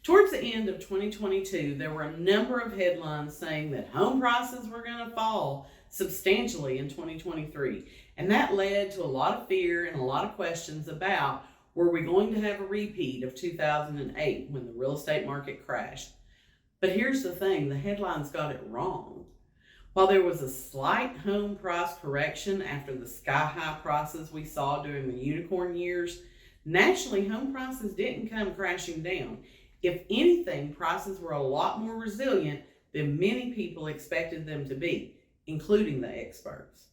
Towards the end of 2022, there were a number of headlines saying that home prices were going to fall substantially in 2023. And that led to a lot of fear and a lot of questions about, were we going to have a repeat of 2008 when the real estate market crashed? But here's the thing, the headlines got it wrong. While there was a slight home price correction after the sky-high prices we saw during the unicorn years, nationally home prices didn't come crashing down. If anything, prices were a lot more resilient than many people expected them to be, including the experts.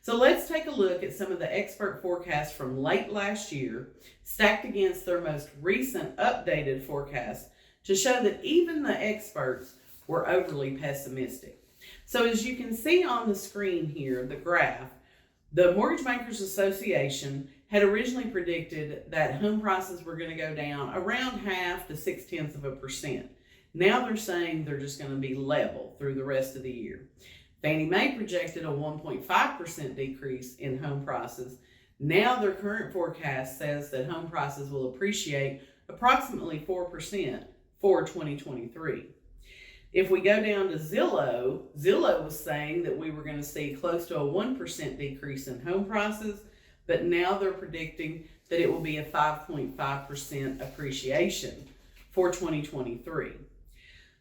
So let's take a look at some of the expert forecasts from late last year, stacked against their most recent updated forecasts to show that even the experts were overly pessimistic. So as you can see on the screen here, the graph, the Mortgage Bankers Association had originally predicted that home prices were going to go down around 0.5 to 0.6%. Now they're saying they're just going to be level through the rest of the year. Fannie Mae projected a 1.5% decrease in home prices. Now their current forecast says that home prices will appreciate approximately 4% for 2023. If we go down to Zillow was saying that we were going to see close to a 1% decrease in home prices, but now they're predicting that it will be a 5.5% appreciation for 2023.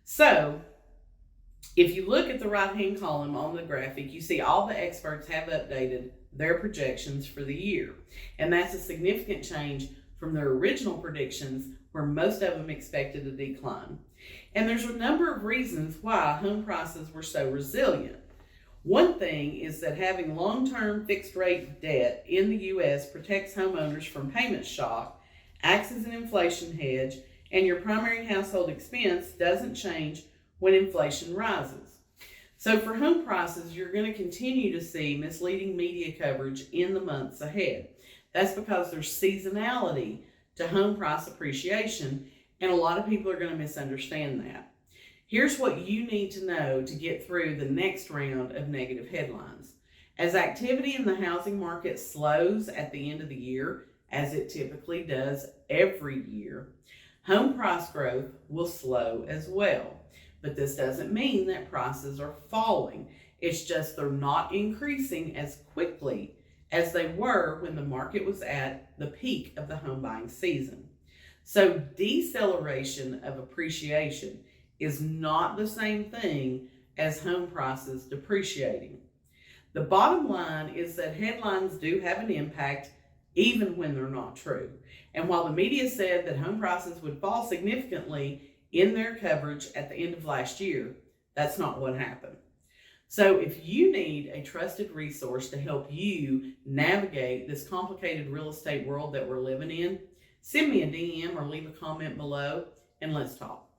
So, if you look at the right-hand column on the graphic, you see all the experts have updated their projections for the year. And that's a significant change from their original predictions, where most of them expected a decline. And there's a number of reasons why home prices were so resilient. One thing is that having long-term fixed-rate debt in the U.S. protects homeowners from payment shock, acts as an inflation hedge, and your primary household expense doesn't change when inflation rises. So for home prices, you're going to continue to see misleading media coverage in the months ahead. That's because there's seasonality to home price appreciation, and a lot of people are going to misunderstand that. Here's what you need to know to get through the next round of negative headlines. As activity in the housing market slows at the end of the year, as it typically does every year, home price growth will slow as well. But this doesn't mean that prices are falling. It's just they're not increasing as quickly as they were when the market was at the peak of the home buying season. So deceleration of appreciation is not the same thing as home prices depreciating. The bottom line is that headlines do have an impact even when they're not true. And while the media said that home prices would fall significantly in their coverage at the end of last year, that's not what happened. So if you need a trusted resource to help you navigate this complicated real estate world that we're living in, send me a DM or leave a comment below and let's talk.